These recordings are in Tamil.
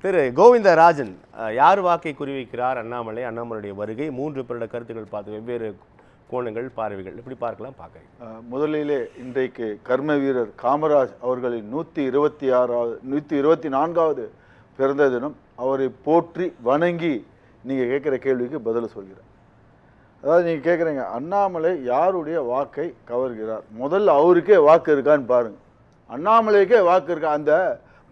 திரு கோவிந்தராஜன், யார் வாக்கை குறிவைக்கிறார் அண்ணாமலையுடைய வருகை, 3 வருட கருத்துக்கள் பார்த்து வெவ்வேறு கோணங்கள் பார்வைகள் எப்படி பார்க்குறீங்க? முதலிலே இன்றைக்கு கர்ம வீரர் காமராஜ் அவர்களின் 124வது பிறந்த தினம். அவரை போற்றி வணங்கி நீங்கள் கேட்குற கேள்விக்கு பதில் சொல்கிறேன். அதாவது நீங்கள் கேட்குறீங்க அண்ணாமலை யாருடைய வாக்கை கவர்கிறார், முதல்ல அவருக்கே வாக்கு இருக்கான்னு பாருங்கள். அண்ணாமலைக்கே வாக்கு இருக்கா? அந்த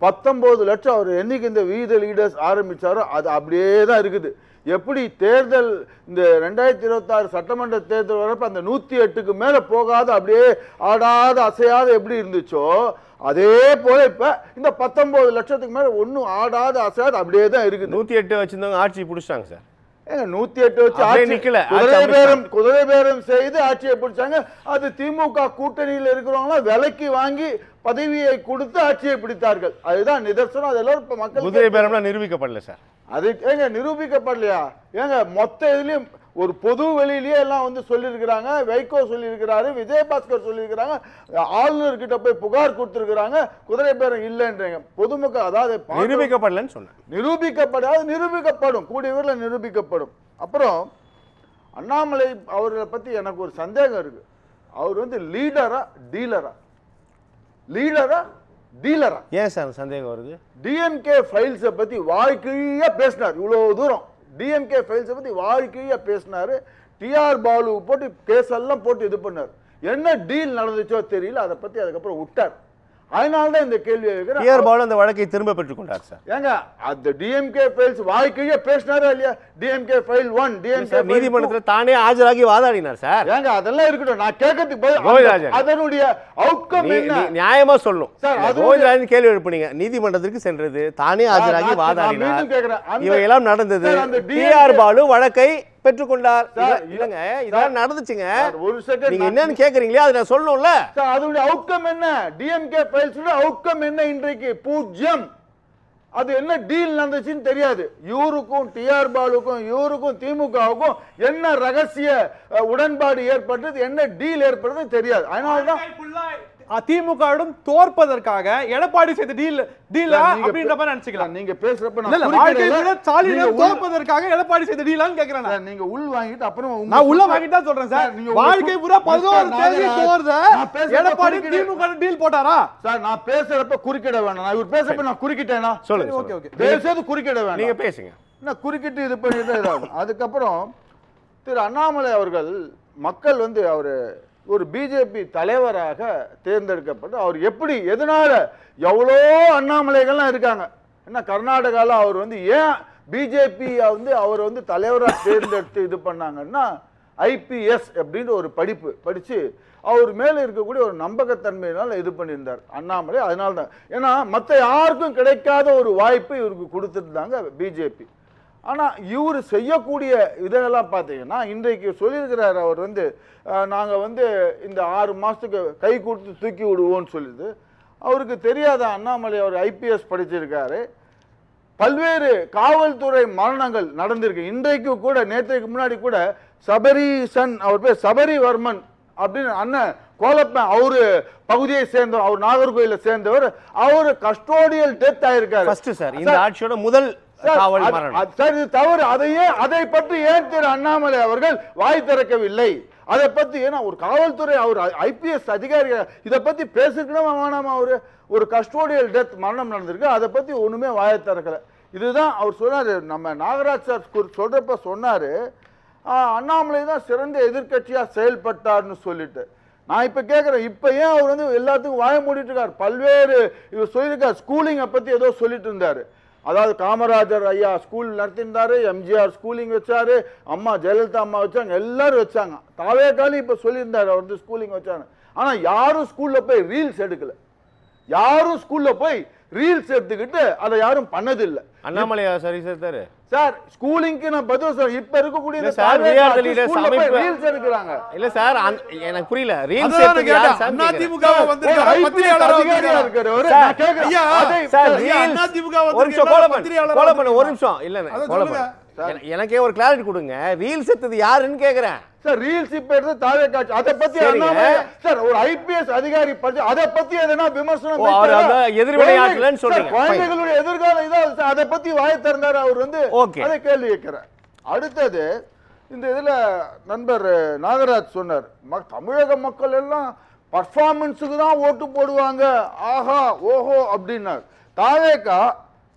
19 லட்சம் அவர் என்னைக்கு இந்த வீத லீடர்ஸ் ஆரம்பித்தாரோ அது அப்படியே தான் இருக்குது. எப்படி தேர்தல் இந்த 2026 சட்டமன்ற தேர்தல் வரப்போ அந்த 108க்கு மேலே போகாத அப்படியே ஆடாத அசையாத எப்படி இருந்துச்சோ அதே போல இப்ப இந்த 19 லட்சத்துக்கு மேல ஒன்னும் ஆடாத அசையாத அப்படியே தான் இருக்குது. 108 வச்சிருந்தவங்க ஆட்சி பிடிச்சிட்டாங்க சார். 108 வச்சு குதிரை பேரம் செய்து ஆட்சியை பிடிச்சாங்க. அது திமுக கூட்டணியில் இருக்கிறவங்க விலைக்கு வாங்கி பதவியை கொடுத்து ஆட்சியை பிடித்தார்கள். அதுதான் நிதர்சனம். அதெல்லாம் இப்ப மக்கள் குதிரை பேரம்லாம் நிரூபிக்கப்படல சார். அது ஏங்க நிரூபிக்கப்படலையா? ஏங்க மொத்த இதுலயும் ஒரு பொது வெளியிலேயே எல்லாம் வந்து சொல்லியிருக்கிறாங்க. வைகோ சொல்லியிருக்கிறாரு, விஜயபாஸ்கர் சொல்லியிருக்கிறாங்க, ஆளுநர் கிட்ட போய் புகார் கொடுத்திருக்கிறாங்க. குதிரை பேரம் இல்லைன்றீங்க. பொதுமக்கள் அதாவது நிரூபிக்கப்படலன்னு சொன்னேன். நிரூபிக்கப்படாது, நிரூபிக்கப்படும், கூடிய விரைவில் நிரூபிக்கப்படும். அப்புறம் அண்ணாமலை அவர்களை பத்தி எனக்கு ஒரு சந்தேகம் இருக்கு. அவர் வந்து லீடரா டீலரா? லீடரா டீலரா? ஏன் சார் சந்தேகம் வருது? டிஎம்கே ஃபைல்ஸை பத்தி வாழ்க்கையா பேசினார். இவ்வளவு தூரம் டிஎம்கே ஃபைல்ஸை பத்தி வாழ்க்கையா பேசினாரு. டிஆர் பாலு போட்டு கேஸ் எல்லாம் போட்டு இது பண்ணார். என்ன டீல் நடந்துச்சோ தெரியல. அதை பத்தி அதுக்கப்புறம் விட்டார். அதனாலதான் இந்த கேள்வி கேட்கிறேன். டிஆர் பாலு அந்த வழக்கை திரும்ப பெற்றுக் கொண்டார் சார். ஏங்க அந்த டிஎம்கே ஃபைல்ஸ் வாழ்க்கையே பேசினாரா இல்லையா? டிஎம்கே ஃபைல் 1 டிஎம்கே நீதிமன்றத்தில் தானே ஆஜராகி வாதாடினார் சார். ஏங்க அதெல்லாம் இருக்கட்டும். நான் கேட்கறதுக்கு அதனுடைய அவுட்கம் என்ன நியாயமா சொல்லணும் சார். கோவிந்தராஜன் கேள்வி எழுப்புனீங்க. நீதிமன்றத்திற்கு சென்றது, தானே ஆஜராகி வாதாடினார், இவையெல்லாம் நடந்தது. டிஆர் பாலு வழக்கை பெற்றுக்கொண்டார். இல்லங்க இதெல்லாம் நடந்துச்சுங்க. ஒரு செகண்ட் நீங்க என்னன்னு கேக்குறீங்களே அதை நான் சொல்லணும்ல. அதனுடைய அவுட்கம் என்ன? டிஎம்கே ஃபைல்ஸ் அவுட்கம் என்ன? இன்றைக்கு 0. அது என்ன டீல் நடந்துச்சுன்னு தெரியாது. இவருக்கும் டிஆர் பாலுக்கும் இவருக்கும் திமுகவுக்கும் என்ன ரகசிய உடன்பாடு ஏற்பட்டது, என்ன டீல் ஏற்பட்டது தெரியாது. அதனாலதான் திமுகவிடம் தோற்பதற்காக எடப்பாடி செய்த டீல் அப்படின்ற மாதிரி நினைச்சுக்கலாம். நீங்க பேசுறப்ப தோற்பதற்காக எடப்பாடி செய்த டீலான்னு கேக்குறேன். நீங்க உள் வாங்கிட்டு அப்புறம் நான் உள்ள வாங்கிட்டா சொல்றேன் சார். வாழ்க்கை பூரா 11 தேதி தோர்த எடப்பாடி திமுக டீல் போட்டாரா சார்? நான் பேசுறப்ப குறுக்கிட வேணாம். நான் இவர் பேசுறப்ப நான் குறுக்கிட்டேனா? சொல்லுங்க. ஓகே ஓகே, பேசுறது குறுக்கிட வேணாம். நீங்க பேசுங்க. நான் குறுக்கிட்டு இது பண்ணிட்டு இதாகும். அதுக்கப்புறம் திரு அண்ணாமலை அவர்கள் மக்கள் வந்து அவரு ஒரு பிஜேபி தலைவராக தேர்ந்தெடுக்கப்பட்டு அவர் எப்படி எதனால எவ்வளோ அண்ணாமலைகள்லாம் இருக்காங்க. என்ன கர்நாடகாவில் அவர் வந்து ஏன் பிஜேபி வந்து அவர் வந்து தலைவராக தேர்ந்தெடுத்து இது பண்ணாங்கன்னா ஐபிஎஸ் அப்படின்ற ஒரு படிப்பு படித்து அவர் மேலே இருக்கக்கூடிய ஒரு நம்பகத்தன்மையினால் இது பண்ணியிருந்தார் அண்ணாமலை. அதனால தான், ஏன்னா மற்ற யாருக்கும் கிடைக்காத ஒரு வாய்ப்பு இவருக்கு கொடுத்துருந்தாங்க பிஜேபி. ஆனால் இவர் செய்யக்கூடிய இதெல்லாம் பார்த்தீங்கன்னா இன்றைக்கு சொல்லியிருக்கிறார். அவர் வந்து நாங்கள் வந்து இந்த 6 மாதத்துக்கு கை கொடுத்து தூக்கி விடுவோம்னு சொல்லிது. அவருக்கு தெரியாத அண்ணாமலை அவர் ஐபிஎஸ் படிச்சிருக்காரு. பல்வேறு காவல்துறை மரணங்கள் நடந்திருக்கு. இன்றைக்கு கூட நேற்றைக்கு முன்னாடி கூட சபரீசன் அவர் பேர் சபரிவர்மன் அப்படின்னு அண்ணன் கோலப்பன் அவரு பகுதியை சேர்ந்தவர், அவர் நாகர்கோயிலை சேர்ந்தவர். அவரு கஸ்டோடியல் டெத் ஆயிருக்காரு. இந்த ஆட்சியோட முதல் தவறு. அதை பற்றி ஏன் திரு அண்ணாமலை அவர்கள் வாய் திறக்கவில்லை? அதை பத்தி ஏன்னா ஒரு காவல்துறை அவர் ஐபிஎஸ் அதிகாரி இதை பத்தி பேசிக்கணும் வேணாமா? ஒரு கஸ்டோடியல் டெத் மரணம் நடந்திருக்கு, அதை பத்தி ஒண்ணுமே வாயை திறக்கல. இதுதான் அவர் சொன்னாரு. நம்ம நாகராஜ் சார் சொல்றப்ப சொன்னாரு அண்ணாமலை தான் சிறந்த எதிர்கட்சியா செயல்பட்டார்னு சொல்லிட்டு. நான் இப்ப கேட்கிறேன், இப்ப ஏன் அவர் வந்து எல்லாத்துக்கும் வாய மூடிட்டு இருக்காரு? பல்வேறு இவர் சொல்லியிருக்காரு. ஸ்கூலிங்கை பத்தி ஏதோ சொல்லிட்டு இருந்தாரு. அதாவது காமராஜர் ஐயா ஸ்கூல் நடத்திருந்தாரு, எம்ஜிஆர் ஸ்கூலிங் வச்சாரு, அம்மா ஜெயலலிதா அம்மா வச்சாங்க, எல்லாரும் வச்சாங்க. தாவேக்காலும் இப்ப சொல்லியிருந்தாரு அவர் வந்து ஸ்கூலிங் வச்சாங்க. ஆனா யாரும் ஸ்கூல்ல போய் ரீல்ஸ் எடுக்கல. யாரும் ஸ்கூல்ல போய் ரீல்ஸ் எடுத்துக்கிட்டு அதை யாரும் பண்ணதில்லை. அண்ணாமலையா சரி சேர்த்தாரு. சார் ஸ்கூலிங்க்கு நான் பதில் சொல்றேன். இப்ப இருக்கக்கூடிய இல்ல sir, we are the leaders அமைப்பு ரீல்ஸ் எடுக்கறாங்க. இல்ல சார், எனக்கு புரியல. ரீல்ஸ் அதான் எடுத்து யார் கேட்டா, சார் அண்ணா கேக்குறேன். திமுக வந்திருக்காரு, பத்திரிகையாளரா அதிகாரியா வந்திருக்காரு. இருக்காரு. சார், நான் கேக்குறேன். ஐயா, சார் ஐயா, ரீல்ஸ் அண்ணா திமுக ஒரு நிமிஷம் வந்திருக்காரு, கோலப்பன் பத்திரிகையாளரா கோலப்பன் ஒரு வந்திருக்காரு. நிமிஷம் இல்ல அதான் கோலப்பன் சொல்லுங்க. எனக்கே ஒரு கிளாரிட்டி கொடுங்க. ரீல்ஸ் எடுத்தது யாருன்னு கேக்குறேன். சார் ரீல்ஸ் இப்ப எடுத்து தாவேக்காட்சி அத பத்தி சரிங்க. அண்ணாமலை சார் ஒரு ஐபிஎஸ் அதிகாரி பத்தி அத பத்தி எதனா விமர்சனம் ஓ, அவர் அந்த எதிர்வினையாற்றலன்னு சொல்றீங்க. சார், குழந்தைகளுடைய எதிர்காலம் இதான் சார். அத பத்தி வாயை திறந்தாரு அவர் வந்து. ஓகே. அதை கேள்வி கேட்கிறேன். அடுத்தது இந்த இதுல நண்பர் நாகராஜ் சொன்னார், தமிழக மக்கள் எல்லாம் பர்ஃபார்மன்ஸுக்கு தான் ஓட்டு போடுவாங்க, ஆஹா ஓஹோ அப்படின்னார். தாவேக்கா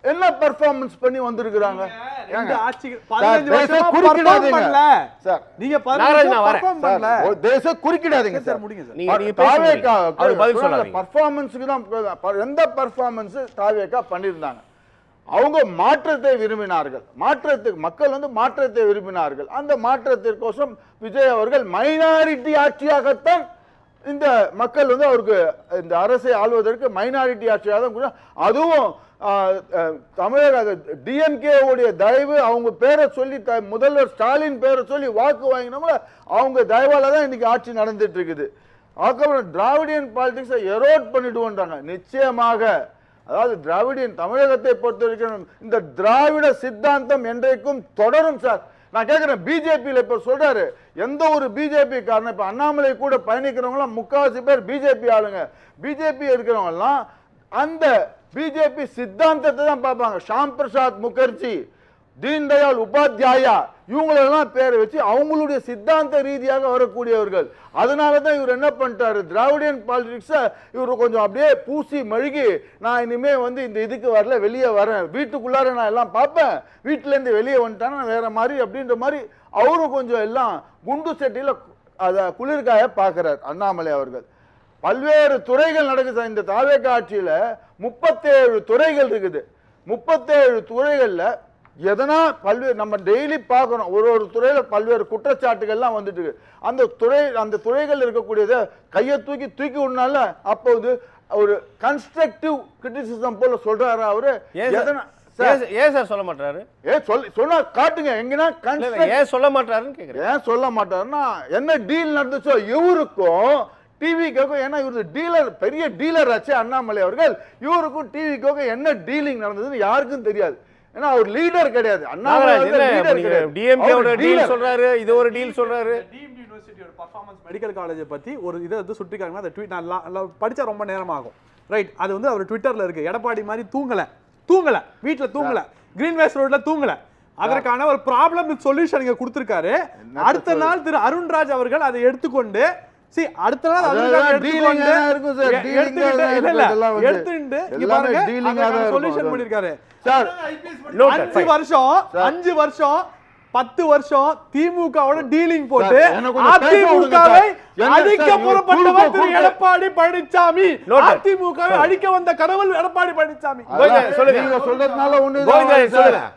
என்ன பெர்ஃபார்மன்ஸ் பண்ணி வந்திருக்காங்க? ரெண்டு ஆட்சிக்கு 15 வருஷமா perform பண்ணல. சார் நீங்க 15 நாகராஜ் நான் வருஷமா வரேன். perform பண்ணல. ஒரு தேச குறுக்கிடாதீங்க சார், சார். முடிங்க சார். நீங்க பேசுங்க. அவர் பதில் சொல்லாதீங்க. பர்ஃபார்மன்ஸ்க்கு தான் எந்த பர்ஃபார்மன்ஸ் தாவேக்கா பண்ணியிருந்தாங்க. அவங்க மாற்றத்தை விரும்பினார்கள். மாற்றத்துக்கு மக்கள் வந்து மாற்றத்தை விரும்பினார்கள். அந்த மாற்றத்திற்கோசம் விஜய் அவர்கள் மைனாரிட்டி ஆட்சியாகத்தான் இந்த மக்கள் வந்து அவருக்கு இந்த அரசை ஆள்வதற்கு மைனாரிட்டி ஆட்சியாக தான். அதுவும் தமிழக டிஎம்கே உடைய தயவு, அவங்க பேரை சொல்லி முதல்வர் ஸ்டாலின் பேரை சொல்லி வாக்கு வாங்கினவங்க அவங்க தயவால தான் இன்னைக்கு ஆட்சி நடந்துட்டு இருக்குது. அதுக்கப்புறம் திராவிடியன் பாலிடிக்ஸை எரோட் பண்ணிடுவோன்றாங்க. நிச்சயமாக, அதாவது திராவிடியன் தமிழகத்தை பொறுத்த வரைக்கும் இந்த திராவிட சித்தாந்தம் என்றைக்கும் தொடரும் சார். நான் கேட்கிறேன், பிஜேபியில் இப்ப சொல்றாரு, எந்த ஒரு பிஜேபி காரணம் இப்ப அண்ணாமலை கூட பயணிக்கிறவங்க முக்காவாசி பேர் பிஜேபி ஆளுங்க. பிஜேபி இருக்கிறவங்க எல்லாம் அந்த பிஜேபி சித்தாந்தத்தை தான் பார்ப்பாங்க. ஷாம் பிரசாத் முகர்ஜி, தீன் தயாள் உபாத்யாயா, இவங்களெல்லாம் பேரை வச்சு அவங்களுடைய சித்தாந்த ரீதியாக வரக்கூடியவர்கள். அதனால தான் இவர் என்ன பண்ணிட்டாரு, திராவிடியன் பாலிடிக்ஸை இவர் கொஞ்சம் அப்படியே பூசி மழுகி, நான் இனிமே வந்து இந்த இதுக்கு வரல, வெளியே வரேன், வீட்டுக்குள்ளார நான் எல்லாம் பார்ப்பேன், வீட்டிலேருந்து வெளியே வந்துட்டானா நான் வேற மாதிரி அப்படின்ற மாதிரி அவரும் கொஞ்சம் எல்லாம் குண்டு சட்டியில் அதை குளிர்காய பார்க்கிறார் அண்ணாமலை அவர்கள். பல்வேறு துறைகள் நடக்குது இந்த தாவேக ஆட்சியில. 37 துறைகள் இருக்குது. 37 துறைகள்ல எதனா பல்வேறு நம்ம டெய்லி பார்க்கணும். ஒரு துறையில பல்வேறு குற்றச்சாட்டுகள்லாம் வந்துட்டு இருக்கு. அந்த துறைகள் இருக்கக்கூடியதை கையை தூக்கி விடனால அப்போது ஒரு கன்ஸ்ட்ரக்டிவ் கிரிட்டிசிசம் போல சொல்றாரு அவரு. ஏன் சார் சொல்ல மாட்டாரு? சொன்னா காட்டுங்க எங்கன்னா. ஏன் சொல்ல மாட்டாருன்னு கேக்குறேன். ஏன் சொல்ல மாட்டாருன்னா, என்ன டீல் நடந்துச்சோ இவருக்கும் டிவிக்கும், ஏன்னா இவரு டீலர், பெரிய டீலர் ஆச்சு அண்ணாமலை அவர்கள், இவருக்கும் டிவிக்கும் என்ன டீலிங் நடந்ததுன்னு யாருக்கும் தெரியாது. ஏன்னா அவர் லீடர் கிடையாது. அண்ணாமலை லீடர் கிடையாது. டிஎம்கே ஓட டீல் சொல்றாரு, இது ஒரு டீல் சொல்றாரு. டிஎம்டி யுனிவர்சிட்டியோட பெர்ஃபார்மன்ஸ் மெடிக்கல் காலேஜை பத்தி ஒரு இதை வந்து சுட்டிக்காங்க. அந்த ட்வீட் நான் படிச்சா ரொம்ப நேரம் ஆகும். ரைட், அது வந்து அவர் ட்விட்டர்ல இருக்கு. எடப்பாடி மாதிரி தூங்கல வீட்டுல தூங்கல, கிரீன்வேஸ் ரோட்ல தூங்கல. அதற்கான ஒரு ப்ராப்ளம் சொல்யூஷன் இங்க கொடுத்திருக்காரு. அடுத்த நாள் திரு அருண்ராஜ் அவர்கள் அதை எடுத்துக்கொண்டு அடுத்த நாள் சொல்யூஷன் பண்ணிருக்காரு. 5 வருஷம் 10 வருஷம் திமுகவோட டீலிங் போட்டு அதிமுகவை அழிக்க புறப்பட்டவர் திரு எடப்பாடி பழனிசாமி. அதிமுகவை அழிக்க வந்த கடவுள் எடப்பாடி பழனிசாமி. நீங்க சொல்றதுனால ஒண்ணு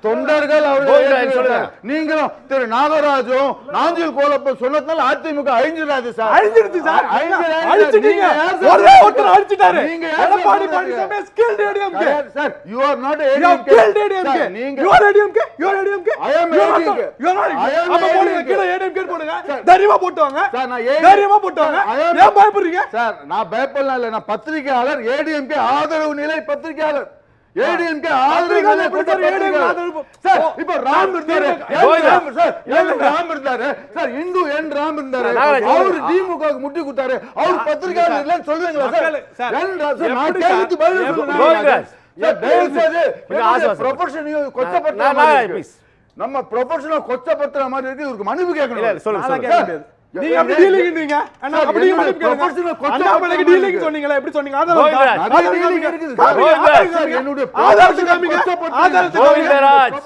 தொண்டர்கள் அவர்கள் நீங்களும் திரு நாகராஜும் நாஞ்சில் கோலப்ப சொன்னதுனால அதிமுக அழிஞ்சிடாது சார். அழிஞ்சிடுச்சு சார். அழிச்சிட்டீங்க. ஒரே ஒருத்தர் அழிச்சிட்டாரு. Edappadi Palaniswami skilled ADMK. Sir, you are not ADMK. You are ADMK. You are ADMK. I am ADMK. அப்ப போடுங்க, கீழ ADMK போடுங்க. தைரியமா போட்டுவாங்க. தைரியமா போட்டுவாங்க. ஏன் பயப்படுறீங்க சார்? நான் பயப்படலாம் இல்ல, நான் பத்திரிகையாளர், ஏடிஎம்கே ஆதரவு நிலை பத்திரிகையாளர். ஏடிஎம்கே ஆதரவு நிலை பத்திரிகையாளர். சார் இப்ப ராம் இருந்தாரு, ராம் இருந்தாரு சார், இந்து என் ராம் இருந்தாரு, அவர் திமுகவுக்கு முட்டி குத்தாரு, அவர் பத்திரிகையாளர் இல்லன்னு சொல்லுவீங்களா சார்? நான் கேள்விக்கு பதில் சொல்லுங்க. நம்ம ப்ரொபஷனல் கொச்சப்படுத்துற மாதிரி இருக்கு. இவருக்கு மன்னிப்பு கேட்கணும். சொல்லுங்க. நீங்க அப்படி டீலிங்ன்றீங்க. அண்ணா அப்படி மன்னிப்பு கேளுங்க. அண்ணாமலைக்கு டீலிங் சொன்னீங்களா? எப்படி சொன்னீங்க? ஆதாரம் டீலிங் இருக்குது. என்னுடைய ஆதாரத்தை காமிங்க. ஆதாரத்தை கோவிந்தராஜ்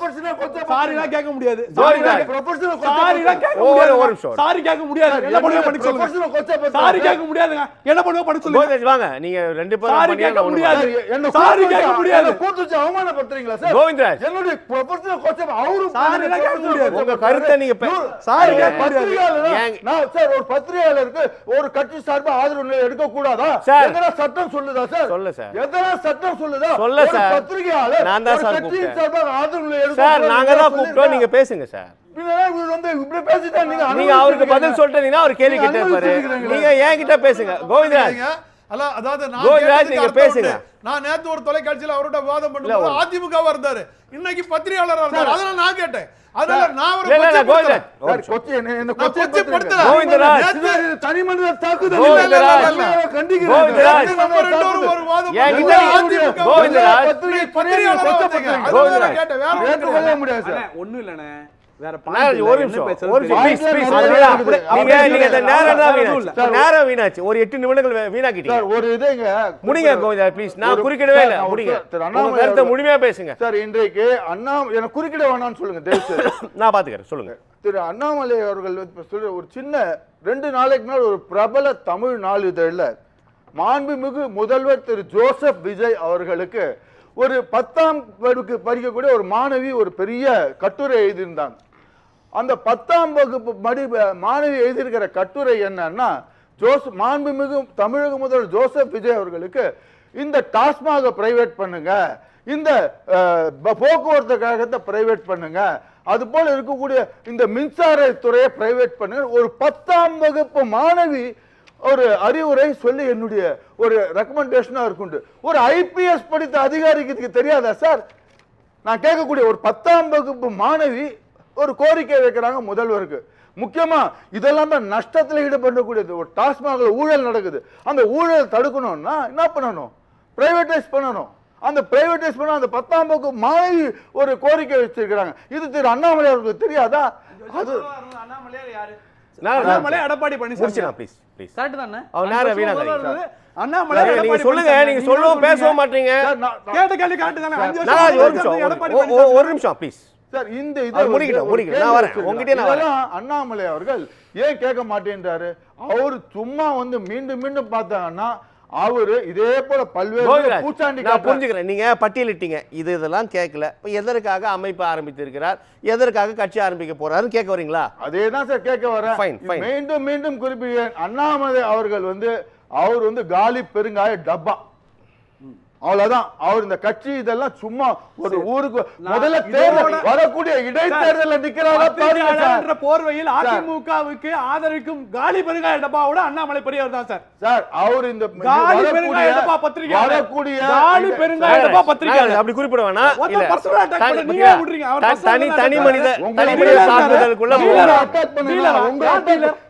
சாரிலாம் கேட்க முடியாது. சாரிலாம் கேட்க முடியாது. சாரி கேட்க முடியாது. என்ன பண்ணுவீங்க பண்ணி சொல்லுங்க. சாரி கேட்க முடியாதுங்க. என்ன பண்ணுவீங்க பண்ணி சொல்லுங்க. கோவிந்தராஜ் வாங்க, நீங்க ரெண்டு பேரும் சாரி கேட்க முடியாது. சாரி கேட்க முடியாது. கூட்டு வச்சு அவமானப்படுத்துறீங்களா சார்? கோவிந்தராஜ் என்னுடைய ப்ரொபஷனல் கொச்ச அவரு சாரிலாம் கேட்க முடியாது. உங்க கருத்தை நீங்க சாரி கேட்க முடியாது. சார் ஒரு பத்திரிகையாளருக்கு ஒரு கட்சி சார்பா ஆதரவு எடுக்க கூடாதா? எதனா சட்டம் சொல்லுதா சார்? சொல்ல சார். எதனா சட்டம் சொல்லுதா? சொல்ல சார். பத்திரிகையாளர் நான் தான் சார் கட்சி சார்பா ஆதரவு எடுக்க சார். நாங்க தான் கூப்பிட்டோம், நீங்க பேசுங்க சார். நீங்க அவருக்கு பதில் சொல்லிட்டீங்கன்னா அவர் கேள்வி கேட்டே இருப்பாரு. நீங்க ஏன் கிட்ட பேசுங்க கோவிந்தராஜ். அதாவது கோவிந்தராஜ் நீங்க பேசுங்க. நான் நேத்து ஒரு தொலைக்காட்சியில அவரோட விவாதம் பண்ணும்போது அதிமுகவா இருந்தாரு, இன்னைக்கு பத்திரிகையாளரா இருந்தாரு. அதனால நான் கேட்டேன். அதனால நான் ஒரு தனி மனித தாக்குதல் ஒண்ணும் இல்லண்ணே. நேரம் வீணாச்சு. ஒரு 8 நிமிடங்கள் வீணாக்கிட்டீங்க. ஒரு இதுங்க முடிங்க கோவிந்தராஜ் ப்ளீஸ். நான் குறுக்கிடவே இல்லை. முடிங்க. கருத்தை முழுமையா பேசுங்க சார். இன்றைக்கு அண்ணா எனக்கு குறுக்கிட வேணாம்னு சொல்லுங்க தயவுசெய்து. நான் பாத்துக்கிறேன். சொல்லுங்க. திரு அண்ணாமலை அவர்கள் சொல்ற ஒரு சின்ன 2 நாளைக்கு நாள் ஒரு பிரபல தமிழ் நாளிதழில் மாண்புமிகு முதல்வர் திரு ஜோசப் விஜய் அவர்களுக்கு ஒரு 10ஆம் வகுப்பு படிக்கக்கூடிய ஒரு மாணவி ஒரு பெரிய கட்டுரை எழுதியிருந்தாங்க. அந்த 10ஆம் வகுப்பு மாணவி எழுதியிருக்கிற கட்டுரை என்னன்னா, மாண்புமிகு தமிழக முதல்வர் ஜோசப் விஜய் அவர்களுக்கு இந்த டாஸ்மாக பிரைவேட் பண்ணுங்க, இந்த போக்குவரத்து கழகத்தை பிரைவேட் பண்ணுங்க, அது போல இருக்கக்கூடிய இந்த மின்சாரத்துறையை பிரைவேட் பண்ணுங்க. ஒரு 10ஆம் வகுப்பு மாணவி ஒரு அறிவுரை சொல்லி என்னுடைய ஒரு ரெக்கமெண்டேஷனா இருக்குண்டு. ஒரு IPS படித்த அதிகாரிக்கு இதுக்கு தெரியாதா சார்? நான் கேட்கக்கூடிய ஒரு 10ஆம் வகுப்பு மாணவி ஒரு கோரிக்கை வைக்கிறாங்க முதல்வருக்கு. முக்கியமா இதெல்லாம் தான் நஷ்டத்தில் ஈடுபடக்கூடியது. ஒரு டாஸ்மாக்ல ஊழல் நடக்குது. அந்த ஊழல் தடுக்கணும்னா என்ன பண்ணணும்? பிரைவேடைஸ் பண்ணணும். அந்த பிரைவேடைஸ் பண்ண அந்த 10ஆம் வகுப்பு மாணவி ஒரு கோரிக்கை வச்சிருக்கிறாங்க. இது திரு அண்ணாமலை அவர்களுக்கு தெரியாதா? அது Annamalai Edappadi Palaniswami please please correct தானே? அவர் நேரா வீணாக அண்ணாமலை நீங்க சொல்லுங்க. நீங்க சொல்லவும் பேசவும் மாட்டீங்க. கேட்ட கேள்வி கரெக்ட் தானே? ஒரு நிமிஷம் ப்ளீஸ் சார். இந்த நான் வரேன் உங்ககிட்ட. நான் வரேன். அண்ணாமலை அவர்கள் ஏன் கேட்க மாட்டேன்றாரு? அவர் சும்மா வந்து மீண்டும் மீண்டும் பார்த்தாங்கன்னா அவரு இதே போல பல்வேறு பூச்சாண்டி நான் புரிஞ்சுக்கிறேன். நீங்க பட்டியலிட்டீங்க. இதெல்லாம் கேட்கல. இப்ப எதற்காக அமைப்பு ஆரம்பித்திருக்கிறார், எதற்காக கட்சி ஆரம்பிக்க போறாருன்னு கேட்க வரீங்களா? அதேதான் சார் கேட்க வரேன். மீண்டும் மீண்டும் குறிப்பிடுகிறேன். அண்ணாமலை அவர்கள் வந்து அவர் வந்து காலி பெருங்காய டப்பா. அவ்வளவுதான். அவர் இந்த கட்சி இதெல்லாம் சும்மா ஒரு ஊருக்கு முதல்ல தேர்தல் வரக்கூடிய இடைத்தேர்தல் நிக்கிறாங்க போர்வையில் அதிமுகவுக்கு ஆதரிக்கும் காலி பெருங்காய டப்பாவோட அண்ணாமலை பெரியவர் தான் சார். சார் அவர் இந்த காலி பெருங்காய டப்பா பத்திரிகை வரக்கூடிய காலி பெருங்காய டப்பா பத்திரிகை அப்படி குறிப்பிட வேணாம். தனி மனித தாக்குதலுக்குள்ள அட்டாக் பண்ணுவீங்க. உங்க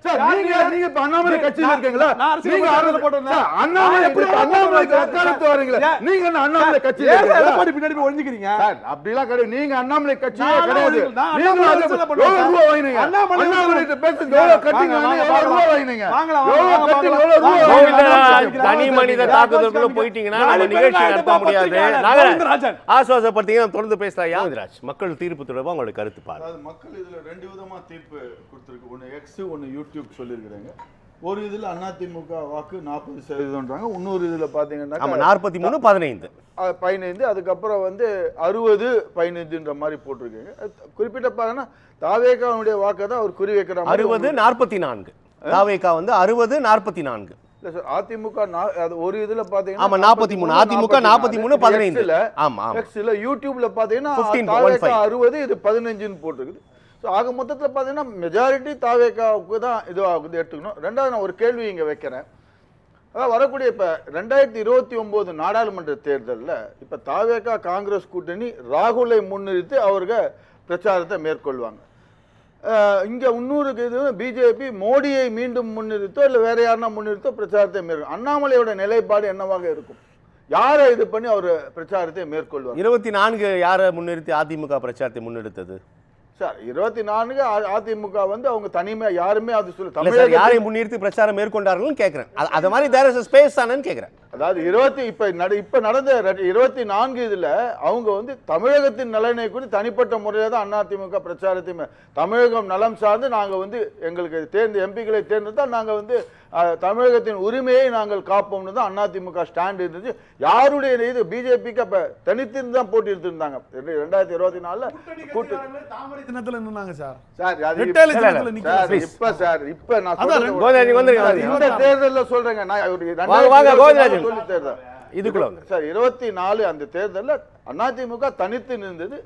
சார் நீங்க இப்ப அண்ணாமலை கட்சியில இருக்கீங்களா? நீங்க ஆர்டர் போடுறீங்க. அண்ணாமலைக்கு வக்காலத்து வரீங்களா? நீங்க என்ன அண்ணாமலை கட்சியில எடப்பாடி பின்னாடி போய் ஒளிஞ்சிக்கிறீங்க சார்? அப்படிலாம் கிடையாது. நீங்க அண்ணாமலை கட்சியே கிடையாது. நீங்க எவ்வளவு ரூபாய் வாங்கினீங்க? அண்ணாமலை பேசுங்க. எவ்வளவு கட்டிங்க? எவ்வளவு ரூபாய் வாங்கினீங்க? எவ்வளவு கட்டிங்க? எவ்வளவு ரூபாய்? தனி மனித தாக்குதலுக்குள்ள போயிட்டீங்கன்னா நம்ம நிகழ்ச்சி நடத்த முடியாது. நாகராஜன் ஆசுவாசப்படுத்தீங்க. தொடர்ந்து பேசலாம். யாந்திராஜ் மக்கள் தீர்ப்பு தொடர்பா உங்களோட கருத்து பாருங்க. மக்கள் இதுல 2 விதமா தீர்ப்பு கொடுத்திருக்கு. ஒன்னு எக்ஸ், ஒன்னு யூடியூப் சொல்லிருக்காங்க. ஒரு இதுல அதிமுக வாக்கு 40%ன்றாங்க. இன்னொரு இதுல பாத்தீங்கன்னா 43 15 அதுக்கப்புறம் வந்து 60 15ன்ற மாதிரி போட்டிருக்கீங்க. குறிப்பிட்ட பாத்தீங்கன்னா தாவேகாவுடைய வாக்கை தான் அவர் குறி வைக்கிற மாதிரி 60 44. தாவேகா வந்து 60 44. இல்ல சார், அதிமுக ஒரு இதுல பாத்தீங்கன்னா ஆமா 43. அதிமுக 43 15. ஆமா எக்ஸ்ல யூடியூப்ல பாத்தீங்கன்னா தாவேகா 60 இது 15ன்னு போட்டிருக்குது. ஆக மொத்தத்தில் பார்த்தீங்கன்னா மெஜாரிட்டி தாவேகாவுக்கு தான் இதுவாகுது எடுத்துக்கணும். ரெண்டாவது நான் ஒரு கேள்வி இங்கே வைக்கிறேன். அதான் வரக்கூடிய இப்போ 2029 நாடாளுமன்ற தேர்தலில் இப்போ தாவேகா காங்கிரஸ் கூட்டணி ராகுலை முன்னிறுத்தி அவர்கள் பிரச்சாரத்தை மேற்கொள்வாங்க. இங்கே இன்னொரு இது பிஜேபி மோடியை மீண்டும் முன்னிறுத்தோ இல்லை வேற யாருன்னா முன்னிறுத்தோ பிரச்சாரத்தை மேற்கொள்ளும். அண்ணாமலையோட நிலைப்பாடு என்னவாக இருக்கும்? யாரை இது பண்ணி அவர் பிரச்சாரத்தை மேற்கொள்வார்? 24 யாரை முன்னிறுத்தி அதிமுக பிரச்சாரத்தை முன்னெடுத்தது சார்? 24 அதிமுக வந்து அவங்க தனிமையா யாருமே அது சொல்ல யாரை முன்னிறுத்தி பிரச்சாரம் மேற்கொண்டார்கள் கேட்கிறேன். அது மாதிரி தேர் இஸ் a space தானேன்னு கேட்கிறேன். அதாவது இப்ப நடந்த 24 இதுல அவங்க வந்து தமிழகத்தின் நலனை குறித்து தனிப்பட்ட முறையில் தான் அதிமுக பிரச்சாரத்தை தமிழகம் நலம் சார்ந்து நாங்க வந்து எங்களுக்கு எம்பிக்களை தேர்ந்தெடுத்தால் நாங்க வந்து தமிழகத்தின் உரிமையை நாங்கள் காப்போம்னு தான் அதிமுக ஸ்டாண்ட் இருந்துச்சு. யாருடைய இது பிஜேபிக்கு அப்ப தனித்திருந்து தான் போட்டி எடுத்திருந்தாங்க 2024 கூட்டு தாமரை சின்னத்துல நின்னாங்க சார். சார் அது ரெட்டேலை சின்னத்துல நிக்கல. இப்ப நான் சொல்றேன் கோவிந்தராஜன் வந்துருங்க. இந்த தேர்தல்ல சொல்றேங்க நான் வாங்க, கோவிந்தராஜன். சொல்லி தேர்தல் இதுக்குள்ள வந்து சார் 24 அந்த தேர்தல்ல அதிமுக தனித்து நின்றது.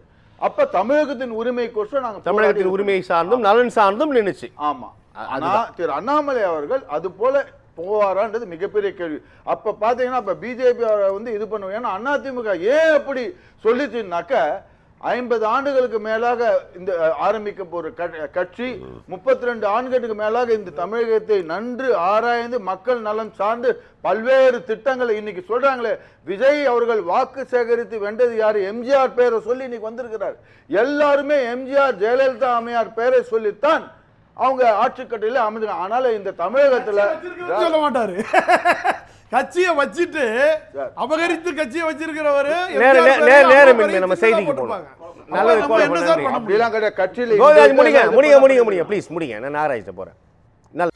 அப்ப தமிழகத்தின் உரிமை கோசம் நாங்க தமிழகத்தின் உரிமை சார்ந்தும் நலன் சார்ந்தும் நின்னுச்சு. ஆமா. ஆனா திரு அண்ணாமலை அவர்கள் அது போல போவாரான்றது மிகப்பெரிய கேள்வி. அப்ப பாத்தீங்கன்னா அப்ப பிஜேபி வந்து இது பண்ணுவோம். ஏன்னா அதிமுக ஏன் அப்படி சொல்லிச்சுனாக்க 50 ஆண்டுகளுக்கு மேலாக இந்த ஆரம்பிக்க போற கட்சி 32 ஆண்டுகளுக்கு மேலாக இந்த தமிழகத்தை நன்று ஆராய்ந்து மக்கள் நலம் சார்ந்து பல்வேறு திட்டங்களை இன்னைக்கு சொல்றாங்களே. விஜய் அவர்கள் வாக்கு சேகரித்து வென்றது யாரு? எம்ஜிஆர் பேரை சொல்லி இன்னைக்கு வந்திருக்கிறார். எல்லாருமே எம்ஜிஆர் ஜெயலலிதா அம்மையார் பேரை சொல்லித்தான் அவங்க ஆட்சி கட்டையில அமைஞ்சாங்க. ஆனால இந்த தமிழகத்துல சொல்ல மாட்டாரு. கட்சியை வச்சிட்டு அபகரித்து கட்சியை வச்சிருக்கிறவரு நேரம் நம்ம செய்திக்கு போறோம். நல்லது அப்படிலாம் கிடையாது. கட்சியில முடிங்க ப்ளீஸ் முடிங்க. நான் ஆராய்ச்சி போறேன். நல்ல